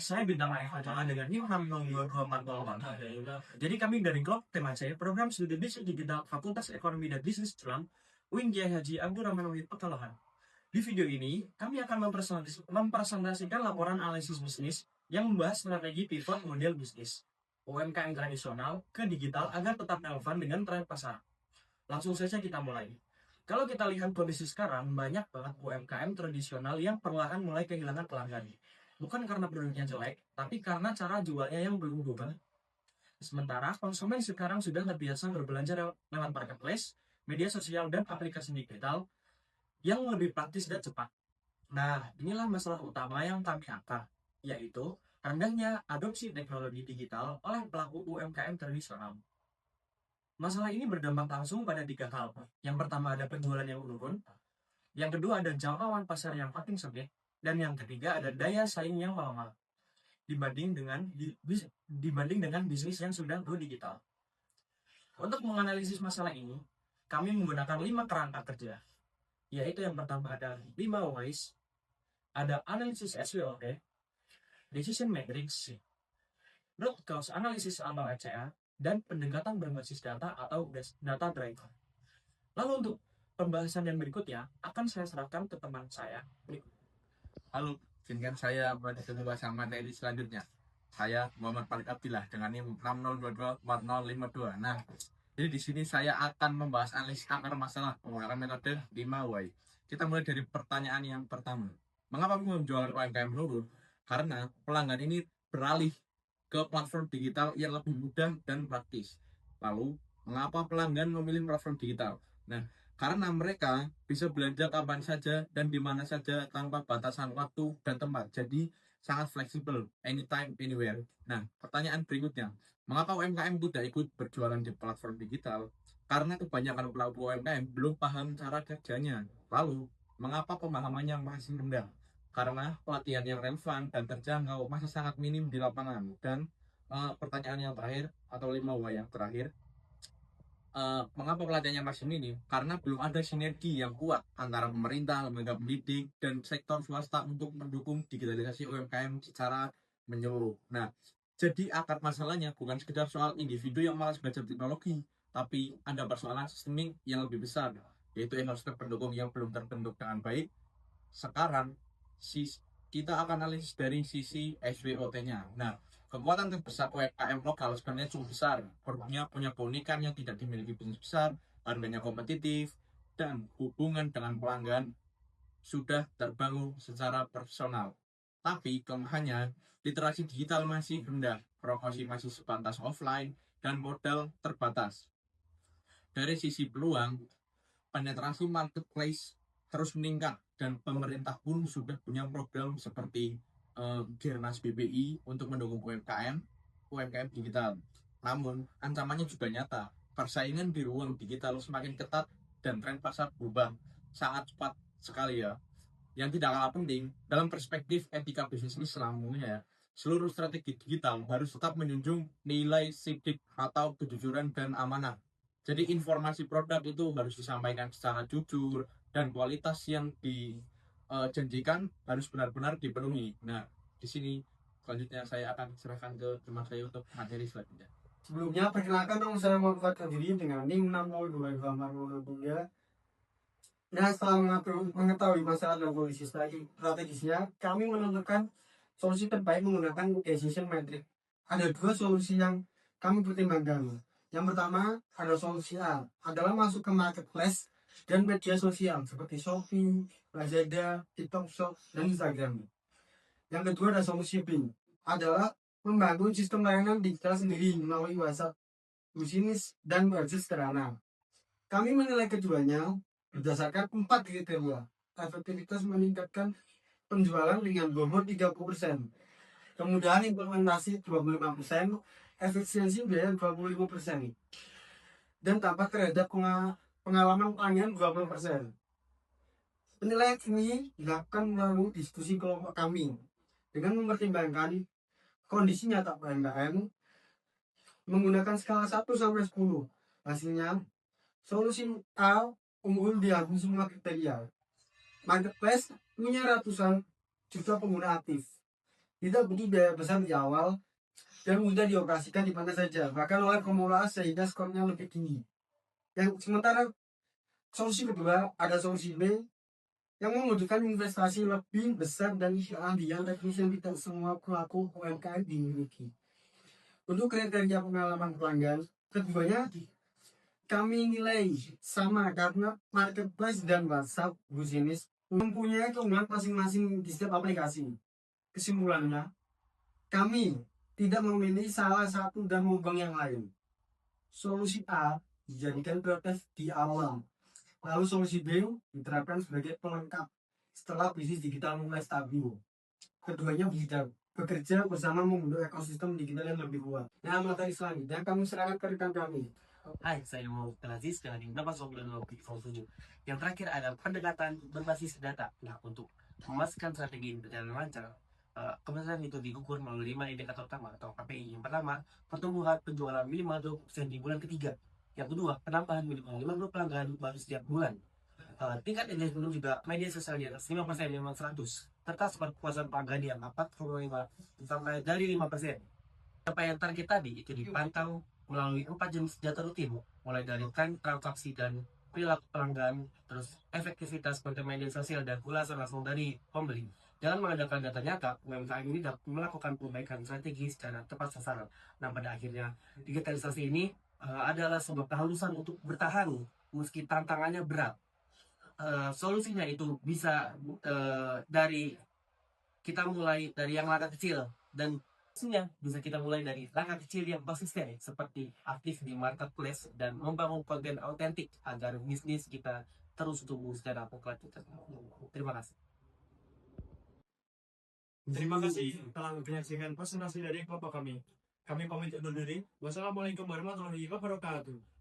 saya Bintang Eva dengan NIM 6022401. Jadi kami dari Klop Tema C, Program Studi Bisnis Digital Fakultas Ekonomi dan Bisnis Islam, UIN Kiai Haji Abdurrahman Wahid Pekalongan. Di video ini, kami akan mempresentasikan laporan analisis bisnis yang membahas strategi pivot model bisnis UMKM tradisional ke digital agar tetap relevan dengan tren pasar. Langsung saja kita mulai. Kalau kita lihat kondisi sekarang, banyak banget UMKM tradisional yang perlahan mulai kehilangan pelanggan. Bukan karena produknya jelek, tapi karena cara jualnya yang belum berubah. Sementara konsumen sekarang sudah terbiasa berbelanja lewat marketplace, media sosial, dan aplikasi digital yang lebih praktis dan cepat. Nah, inilah masalah utama yang kami angkat, yaitu rendahnya adopsi teknologi digital oleh pelaku UMKM tradisional. Masalah ini berdampak langsung pada 3 hal. Yang pertama ada penjualan yang menurun, yang kedua ada jangkauan pasar yang makin sempit, dan yang ketiga ada daya saing yang melemah dibanding dengan bisnis yang sudah go digital. Untuk menganalisis masalah ini, kami menggunakan 5 kerangka kerja, yaitu yang pertama ada 5 whys, ada analisis SWOT, decision matrix, root cause analysis atau RCA, dan pendekatan berbasis data atau data driver. Lalu untuk pembahasan yang berikutnya akan saya serahkan ke teman saya. Halo, izinkan saya melanjutkan pembahasan materi selanjutnya. Saya Muhammad Khalid Abdillah dengan NIM 602240052. Nah, jadi di sini saya akan membahas analisis akar masalah menggunakan metode 5Y. Kita mulai dari pertanyaan yang pertama. Mengapa penjualan UMKM menurun? Karena pelanggan ini beralih ke platform digital yang lebih mudah dan praktis. Lalu, mengapa pelanggan memilih platform digital? Nah, karena mereka bisa belanja kapan saja dan di mana saja tanpa batasan waktu dan tempat. Jadi sangat fleksibel, anytime, anywhere. Nah, pertanyaan berikutnya, mengapa UMKM tidak ikut berjualan di platform digital? Karena kebanyakan pelaku UMKM belum paham cara kerjanya. Lalu, mengapa pemahamannya masih rendah? Karena pelatihan yang relevan dan terjangkau masih sangat minim di lapangan. Dan pertanyaan yang terakhir atau 5W yang terakhir, mengapa pelatihannya masih minim? Karena belum ada sinergi yang kuat antara pemerintah, lembaga pendidik, dan sektor swasta untuk mendukung digitalisasi UMKM secara menyeluruh. Nah, jadi akar masalahnya bukan sekedar soal individu yang malas belajar teknologi, tapi ada persoalan sistemik yang lebih besar, yaitu ekosistem pendukung yang belum terbentuk dengan baik. Sekarang, kita akan analisis dari sisi SWOT-nya. Nah, kekuatan terbesar UMKM lokal sebenarnya cukup besar. Produknya punya keunikan yang tidak dimiliki bisnis besar, harganya kompetitif, dan hubungan dengan pelanggan sudah terbangun secara personal. Tapi kelemahannya, literasi digital masih rendah, promosi masih sebatas offline, dan modal terbatas. Dari sisi peluang, penetrasi marketplace terus meningkat dan pemerintah pun sudah punya program seperti Gernas BPI untuk mendukung UMKM digital. Namun ancamannya juga nyata. Persaingan di ruang digital semakin ketat dan tren pasar berubah sangat cepat sekali ya. Yang tidak kalah penting dalam perspektif etika bisnis Islam ya, seluruh strategi digital harus tetap menjunjung nilai sidik atau kejujuran dan amanah. Jadi informasi produk itu harus disampaikan secara jujur dan kualitas yang dijanjikan harus benar-benar dipenuhi. Nah, di sini selanjutnya saya akan serahkan ke teman saya untuk materi selanjutnya. Sebelumnya, perkenalkan dong, saya memperkenalkan diri dengan NIM 6022403. Nah, setelah mengetahui masalah dan kondisi strategisnya, kami menentukan solusi terbaik menggunakan decision matrix. Ada 2 solusi yang kami pertimbangkan. Yang pertama, ada solusi A, adalah masuk ke marketplace dan media sosial seperti Shopee, Lazada, TikTok Shop, dan Instagram. Yang kedua ada solusi B, adalah membangun sistem layanan digital sendiri melalui WhatsApp, bisnis, dan budget sederhana. Kami menilai keduanya berdasarkan 4 kriteria. Efektivitas meningkatkan penjualan dengan bobot 30%, kemudahan implementasi 25%, efisiensi biaya 25%, dan dampak terhadap pengalaman pelanggan 20%. Penilaian ini dilakukan melalui diskusi kelompok kami dengan mempertimbangkan kondisi nyata UMKM menggunakan skala 1 sampai 10. Hasilnya, solusi A unggul di hampir semua kriteria. Marketplace punya ratusan juta pengguna aktif. tidak butuh biaya besar di awal dan mudah dioperasikan di mana saja, bahkan oleh pemula sehingga skornya lebih tinggi. Yang sementara solusi kedua ada solusi B yang membutuhkan investasi lebih besar dan keahlian teknis yang tidak semua pelaku UMKM dimiliki. Untuk kriteria pengalaman pelanggan, keduanya kami nilai sama karena marketplace dan WhatsApp bisnis mempunyai keunggulan masing-masing di setiap aplikasi. Kesimpulannya, kami tidak memilih salah satu dan mengubah yang lain. Solusi A dijadikan prioritas di awal, lalu solusi B diterapkan sebagai pelengkap setelah bisnis digital mulai stabil. Keduanya bisa bekerja bersama membentuk ekosistem digital yang lebih kuat. Nah, materi selanjutnya kami serahkan ke rekan kami. Hai, saya mau Aziz dengan beberapa soal logik 7. Yang terakhir ada pendekatan berbasis data. Nah, untuk memastikan strategi ini berjalan lancar, keberhasilan itu diukur melalui 5 indikator utama atau KPI. Yang pertama, pertumbuhan penjualan minimal 20% di bulan ketiga. Yang kedua, penambahan minimal 50 pelanggan baru setiap bulan. Tingkat engagement juga media sosial di atas 5% memang 100, serta kepuasan pelanggan yang 4,5 sampai dari 5%. Capaian target tadi itu dipantau melalui 4 jenis data rutin, mulai dari tren transaksi dan perilaku pelanggan, terus efektivitas konten media sosial dan ulasan langsung dari pembeli. Dengan mengandalkan data nyata, UMKM ini dapat melakukan perbaikan strategi secara tepat sasaran. Nah, pada akhirnya digitalisasi ini adalah sebuah keharusan untuk bertahan meski tantangannya berat. Solusinya itu bisa dari kita mulai dari yang langkah kecil, dan solusinya bisa kita mulai dari langkah kecil yang konsisten seperti aktif di marketplace dan membangun konten autentik agar bisnis kita terus tumbuh secara kualitatif. Terima kasih. Terima kasih telah menyaksikan presentasi dari kelompok kami. Kami pamit undur diri. Wassalamualaikum warahmatullahi wabarakatuh.